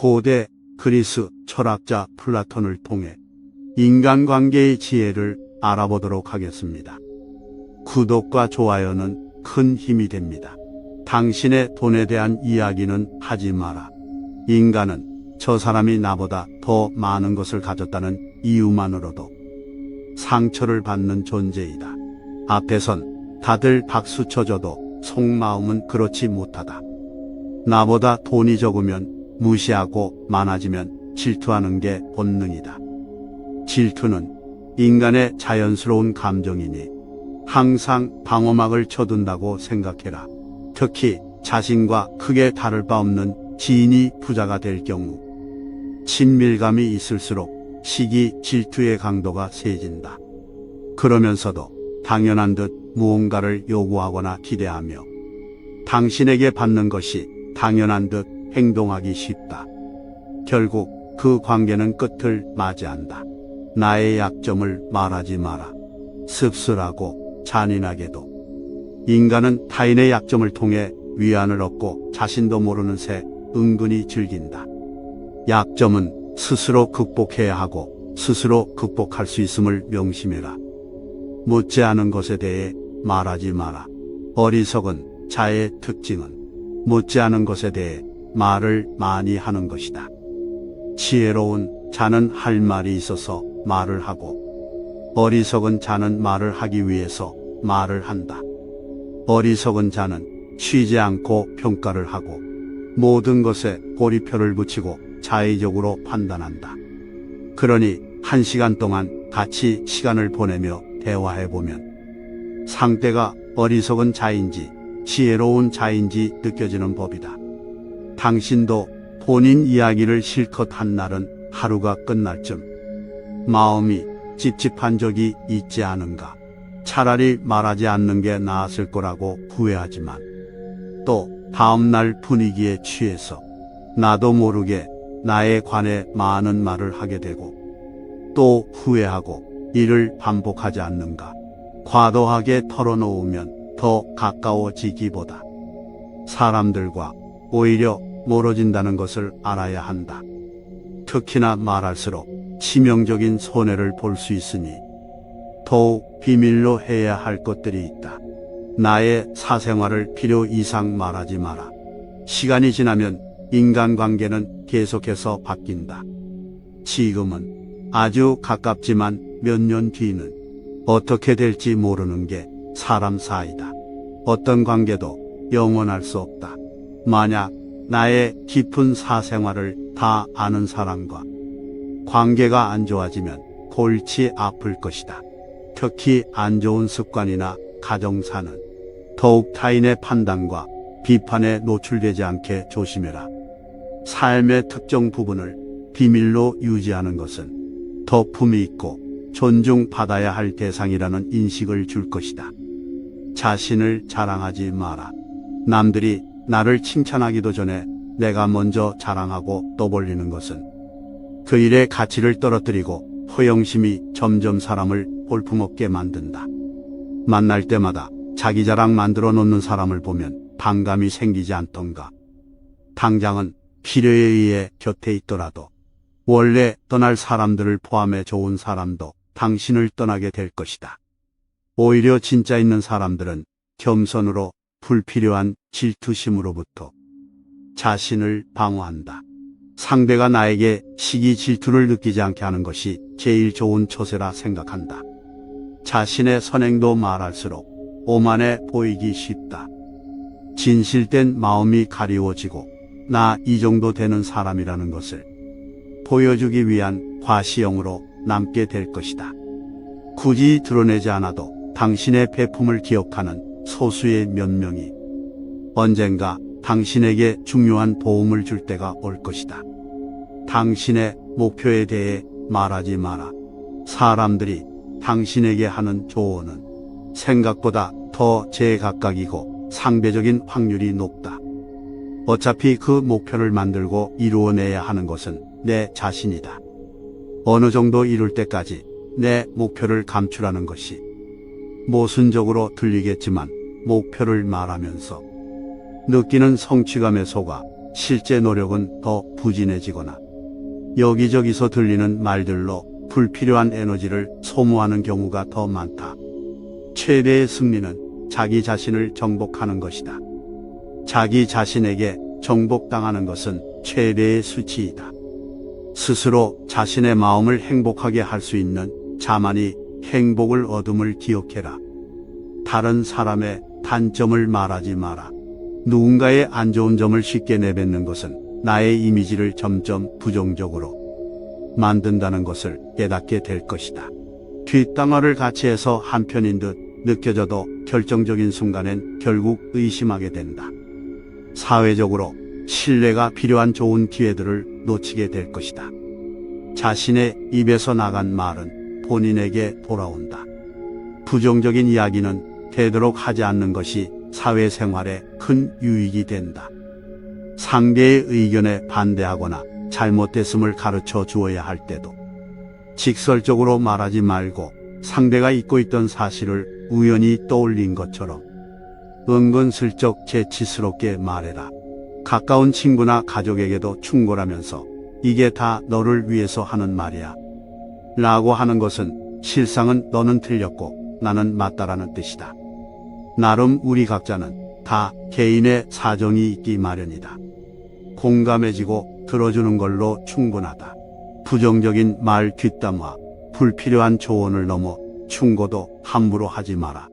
고대 그리스 철학자 플라톤을 통해 인간관계의 지혜를 알아보도록 하겠습니다. 구독과 좋아요는 큰 힘이 됩니다. 당신의 돈에 대한 이야기는 하지 마라. 인간은 저 사람이 나보다 더 많은 것을 가졌다는 이유만으로도 상처를 받는 존재이다. 앞에선 다들 박수 쳐줘도 속마음은 그렇지 못하다. 나보다 돈이 적으면 무시하고 많아지면 질투하는 게 본능이다. 질투는 인간의 자연스러운 감정이니 항상 방어막을 쳐둔다고 생각해라. 특히 자신과 크게 다를 바 없는 지인이 부자가 될 경우 친밀감이 있을수록 시기 질투의 강도가 세진다. 그러면서도 당연한 듯 무언가를 요구하거나 기대하며 당신에게 받는 것이 당연한 듯 행동하기 쉽다. 결국 그 관계는 끝을 맞이한다. 나의 약점을 말하지 마라. 씁쓸하고 잔인하게도 인간은 타인의 약점을 통해 위안을 얻고 자신도 모르는 새 은근히 즐긴다. 약점은 스스로 극복해야 하고 스스로 극복할 수 있음을 명심해라. 묻지 않은 것에 대해 말하지 마라. 어리석은 자의 특징은 묻지 않은 것에 대해 말을 많이 하는 것이다. 지혜로운 자는 할 말이 있어서 말을 하고 어리석은 자는 말을 하기 위해서 말을 한다. 어리석은 자는 쉬지 않고 평가를 하고 모든 것에 꼬리표를 붙이고 자의적으로 판단한다. 그러니 1시간 동안 같이 시간을 보내며 대화해보면 상대가 어리석은 자인지 지혜로운 자인지 느껴지는 법이다. 당신도 본인 이야기를 실컷 한 날은 하루가 끝날 쯤 마음이 찝찝한 적이 있지 않은가. 차라리 말하지 않는 게 나았을 거라고 후회하지만 또 다음날 분위기에 취해서 나도 모르게 나에 관해 많은 말을 하게 되고 또 후회하고 이를 반복하지 않는가. 과도하게 털어놓으면 더 가까워지기보다 사람들과 오히려 멀어진다는 것을 알아야 한다. 특히나 말할수록 치명적인 손해를 볼 수 있으니 더욱 비밀로 해야 할 것들이 있다. 나의 사생활을 필요 이상 말하지 마라. 시간이 지나면 인간관계는 계속해서 바뀐다. 지금은 아주 가깝지만 몇 년 뒤는 어떻게 될지 모르는 게 사람 사이다. 어떤 관계도 영원할 수 없다. 만약 나의 깊은 사생활을 다 아는 사람과 관계가 안 좋아지면 골치 아플 것이다. 특히 안 좋은 습관이나 가정사는 더욱 타인의 판단과 비판에 노출되지 않게 조심해라. 삶의 특정 부분을 비밀로 유지하는 것은 더 품위 있고 존중받아야 할 대상이라는 인식을 줄 것이다. 자신을 자랑하지 마라. 남들이 나를 칭찬하기도 전에 내가 먼저 자랑하고 떠벌리는 것은 그 일의 가치를 떨어뜨리고 허영심이 점점 사람을 볼품없게 만든다. 만날 때마다 자기 자랑 만들어 놓는 사람을 보면 반감이 생기지 않던가. 당장은 필요에 의해 곁에 있더라도 원래 떠날 사람들을 포함해 좋은 사람도 당신을 떠나게 될 것이다. 오히려 진짜 있는 사람들은 겸손으로 불필요한 질투심으로부터 자신을 방어한다. 상대가 나에게 시기 질투를 느끼지 않게 하는 것이 제일 좋은 처세라 생각한다. 자신의 선행도 말할수록 오만해 보이기 쉽다. 진실된 마음이 가리워지고 나 이 정도 되는 사람이라는 것을 보여주기 위한 과시형으로 남게 될 것이다. 굳이 드러내지 않아도 당신의 배품을 기억하는 소수의 몇 명이 언젠가 당신에게 중요한 도움을 줄 때가 올 것이다. 당신의 목표에 대해 말하지 마라. 사람들이 당신에게 하는 조언은 생각보다 더 제각각이고 상대적인 확률이 높다. 어차피 그 목표를 만들고 이루어내야 하는 것은 내 자신이다. 어느 정도 이룰 때까지 내 목표를 감추라는 것이 모순적으로 들리겠지만 목표를 말하면서 느끼는 성취감에 속아 실제 노력은 더 부진해지거나 여기저기서 들리는 말들로 불필요한 에너지를 소모하는 경우가 더 많다. 최대의 승리는 자기 자신을 정복하는 것이다. 자기 자신에게 정복당하는 것은 최대의 수치이다. 스스로 자신의 마음을 행복하게 할 수 있는 자만이 행복을 얻음을 기억해라. 다른 사람의 단점을 말하지 마라. 누군가의 안 좋은 점을 쉽게 내뱉는 것은 나의 이미지를 점점 부정적으로 만든다는 것을 깨닫게 될 것이다. 뒷담화를 같이 해서 한편인 듯 느껴져도 결정적인 순간엔 결국 의심하게 된다. 사회적으로 신뢰가 필요한 좋은 기회들을 놓치게 될 것이다. 자신의 입에서 나간 말은 본인에게 돌아온다. 부정적인 이야기는 되도록 하지 않는 것이 사회생활에 큰 유익이 된다. 상대의 의견에 반대하거나 잘못됐음을 가르쳐 주어야 할 때도 직설적으로 말하지 말고 상대가 잊고 있던 사실을 우연히 떠올린 것처럼 은근슬쩍 재치스럽게 말해라. 가까운 친구나 가족에게도 충고하면서 이게 다 너를 위해서 하는 말이야 라고 하는 것은 실상은 너는 틀렸고 나는 맞다라는 뜻이다. 나름 우리 각자는 다 개인의 사정이 있기 마련이다. 공감해지고 들어주는 걸로 충분하다. 부정적인 말 뒷담화, 불필요한 조언을 넘어 충고도 함부로 하지 마라.